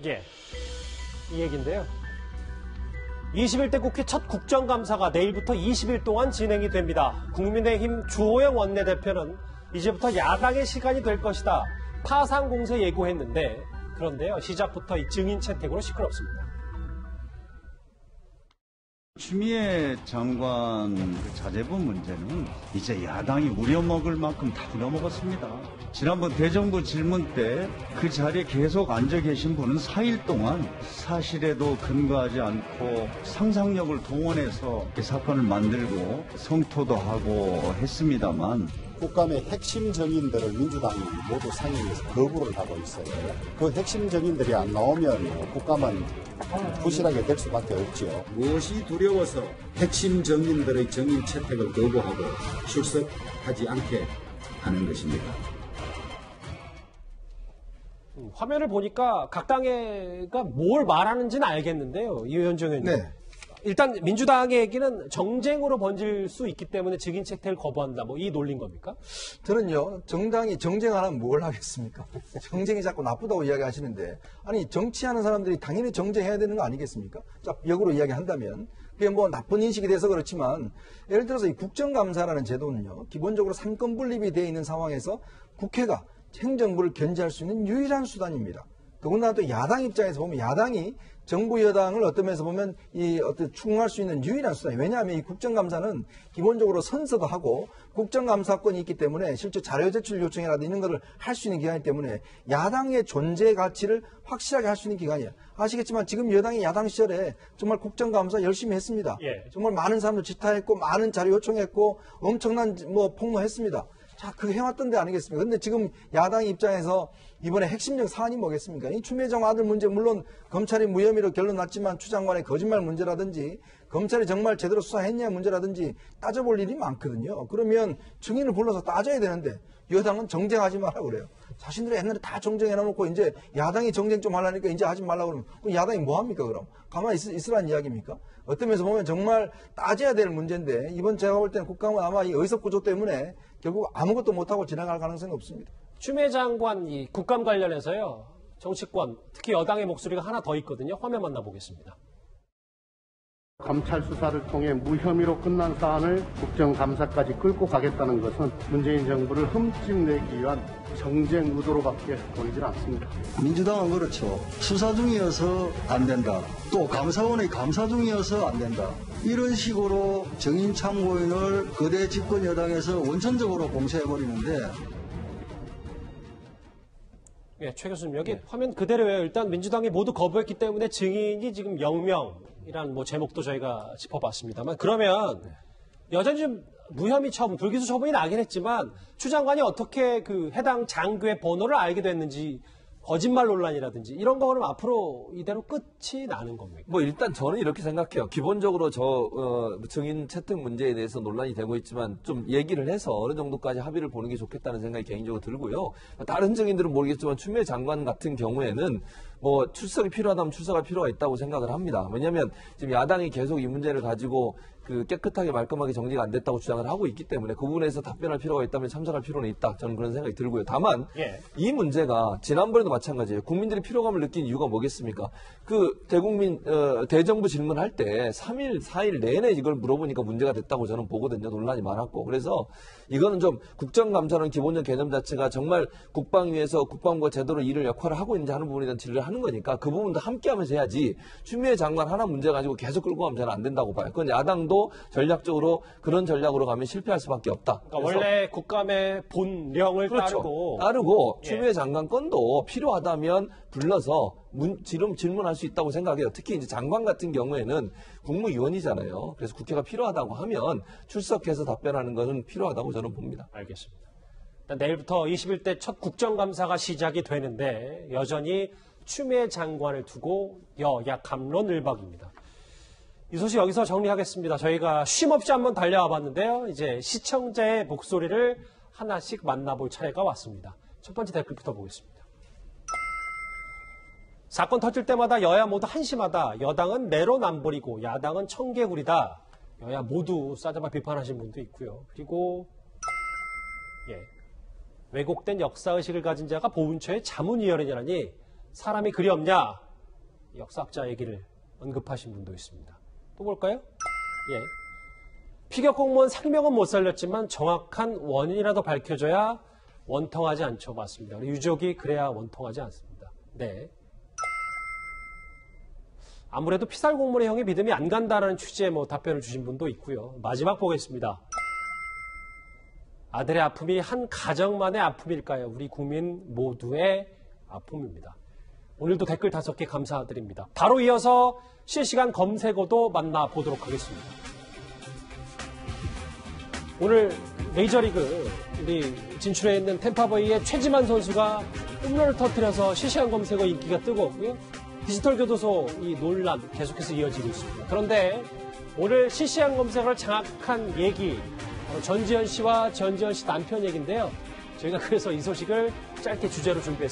예, 이 얘기인데요. 21대 국회 첫 국정감사가 내일부터 20일 동안 진행이 됩니다. 국민의힘 주호영 원내대표는 이제부터 야당의 시간이 될 것이다. 파상 공세 예고했는데 그런데요. 시작부터 이 증인 채택으로 시끄럽습니다. 추미애 장관 자제분 문제는 이제 야당이 우려먹을 만큼 다 우려먹었습니다. 지난번 대정부 질문 때 그 자리에 계속 앉아 계신 분은 4일 동안 사실에도 근거하지 않고 상상력을 동원해서 이 사건을 만들고 성토도 하고 했습니다만 국감의 핵심 정인들을 민주당이 모두 상임위에서 거부를 하고 있어요. 그 핵심 정인들이 안 나오면 국감은 부실하게 될 수밖에 없지요. 무엇이 두려워서 핵심 정인들의 정인 채택을 거부하고 출석하지 않게 하는 것입니까? 화면을 보니까 각 당회가 뭘 말하는지는 알겠는데요. 이현정 의원님. 네. 일단 민주당의 얘기는 정쟁으로 번질 수 있기 때문에 증인 채택을 거부한다. 뭐 이 논리인 겁니까? 저는요, 정당이 정쟁 안 하면 뭘 하겠습니까? 정쟁이 자꾸 나쁘다고 이야기하시는데, 아니, 정치하는 사람들이 당연히 정쟁해야 되는 거 아니겠습니까? 자, 역으로 이야기한다면, 그게 뭐 나쁜 인식이 돼서 그렇지만, 예를 들어서 이 국정감사라는 제도는요, 기본적으로 삼권 분립이 되어 있는 상황에서 국회가 행정부를 견제할 수 있는 유일한 수단입니다. 더군다나 또 야당 입장에서 보면 야당이 정부 여당을 어떤 면에서 보면 추궁할 수 있는 유일한 수단이에요. 왜냐하면 이 국정감사는 기본적으로 선서도 하고 국정감사권이 있기 때문에 실제 자료 제출 요청이라든지 이런 것을 할 수 있는 기관이기 때문에 야당의 존재 가치를 확실하게 할 수 있는 기관이에요. 아시겠지만 지금 여당이 야당 시절에 정말 국정감사 열심히 했습니다. 예. 정말 많은 사람들 질타했고 많은 자료 요청했고 엄청난 폭로했습니다. 자, 그거 해왔던 데 아니겠습니까? 근데 지금 야당 입장에서 이번에 핵심적 사안이 뭐겠습니까? 이 추미애 장관 아들 문제, 물론 검찰이 무혐의로 결론 났지만 추 장관의 거짓말 문제라든지 검찰이 정말 제대로 수사했냐 문제라든지 따져볼 일이 많거든요. 그러면 증인을 불러서 따져야 되는데 여당은 정쟁하지 말라고 그래요. 자신들이 옛날에 다 정쟁해놓고 이제 야당이 정쟁 좀 하려니까 이제 하지 말라고 그러면 그럼 야당이 뭐 합니까 그럼? 가만히 있으라는 이야기입니까? 어떤 면에서 보면 정말 따져야 될 문제인데 이번 제가 볼 때는 국감은 아마 이 의석 구조 때문에 결국 아무것도 못하고 지나갈 가능성이 없습니다. 추미애 장관 이 국감 관련해서요. 정치권, 특히 여당의 목소리가 하나 더 있거든요. 화면 만나보겠습니다. 검찰 수사를 통해 무혐의로 끝난 사안을 국정감사까지 끌고 가겠다는 것은 문재인 정부를 흠집내기 위한 정쟁 의도로밖에 보이질 않습니다. 민주당은 그렇죠. 수사 중이어서 안 된다. 또 감사원의 감사 중이어서 안 된다. 이런 식으로 정인 참고인을 거대 집권 여당에서 원천적으로 공세해버리는데 예, 최 교수님 여기 화면 그대로예요. 일단 민주당이 모두 거부했기 때문에 증인이 지금 0명이라는 뭐 제목도 저희가 짚어봤습니다만 그러면 여전히 좀 무혐의 처분, 불기소 처분이 나긴 했지만 추 장관이 어떻게 그 해당 장교의 번호를 알게 됐는지 거짓말 논란이라든지 이런 거는 앞으로 이대로 끝이 나는 겁니까? 뭐 일단 저는 이렇게 생각해요. 기본적으로 증인 채택 문제에 대해서 논란이 되고 있지만 좀 얘기를 해서 어느 정도까지 합의를 보는 게 좋겠다는 생각이 개인적으로 들고요. 다른 증인들은 모르겠지만 추미애 장관 같은 경우에는 뭐 출석이 필요하다면 출석할 필요가 있다고 생각을 합니다. 왜냐하면 지금 야당이 계속 이 문제를 가지고 깨끗하게 말끔하게 정리가 안 됐다고 주장을 하고 있기 때문에 그 부분에서 답변할 필요가 있다면 참석할 필요는 있다. 저는 그런 생각이 들고요. 다만 이 문제가 지난번에도 마찬가지예요. 국민들이 피로감을 느낀 이유가 뭐겠습니까? 대정부 질문할 때 3일, 4일 내내 이걸 물어보니까 문제가 됐다고 저는 보거든요. 논란이 많았고. 그래서 이거는 좀 국정감사는 기본적 개념 자체가 정말 국방위에서 국방부가 제대로 일을 역할을 하고 있는지 하는 부분에 대한 질의를 하는 거니까 그 부분도 함께 하면서 해야지 추미애 장관 하나 문제 가지고 계속 끌고 가면 저는 안 된다고 봐요. 그건 야당도 전략적으로 그런 전략으로 가면 실패할 수밖에 없다. 그러니까 원래 국감의 본령을 그렇죠. 따르고 추미애 장관 건도 필요하다면 불러서 질문할 수 있다고 생각해요. 특히 이제 장관 같은 경우에는 국무위원이잖아요. 그래서 국회가 필요하다고 하면 출석해서 답변하는 것은 필요하다고 저는 봅니다. 알겠습니다. 내일부터 21대 첫 국정감사가 시작이 되는데 여전히 추미애 장관을 두고 여야 갑론을박입니다. 이 소식 여기서 정리하겠습니다. 저희가 쉼없이 한번 달려와 봤는데요. 이제 시청자의 목소리를 하나씩 만나볼 차례가 왔습니다. 첫 번째 댓글부터 보겠습니다. 사건 터질 때마다 여야 모두 한심하다. 여당은 내론 안 버리고 야당은 청개구리다. 여야 모두 싸잡아 비판하신 분도 있고요. 그리고 왜곡된 역사의식을 가진 자가 보훈처의 자문위원이라니 사람이 그리 없냐. 역사학자 얘기를 언급하신 분도 있습니다. 또 볼까요? 예. 피격 공무원 생명은 못 살렸지만 정확한 원인이라도 밝혀져야 원통하지 않죠. 맞습니다. 우리 유족이 그래야 원통하지 않습니다. 네. 아무래도 피살 공무원의 형이 믿음이 안 간다라는 취지의 답변을 주신 분도 있고요. 마지막 보겠습니다. 아들의 아픔이 한 가정만의 아픔일까요? 우리 국민 모두의 아픔입니다. 오늘도 댓글 5개 감사드립니다. 바로 이어서 실시간 검색어도 만나보도록 하겠습니다. 오늘 메이저리그 우리 진출해 있는 템파베이의 최지만 선수가 홈런을 터뜨려서 실시간 검색어 인기가 뜨거고요. 디지털 교도소 이 논란 계속해서 이어지고 있습니다. 그런데 오늘 실시간 검색어를 장악한 얘기, 전지현 씨와 전지현 씨 남편 얘기인데요. 저희가 그래서 이 소식을 짧게 주제로 준비했습니다.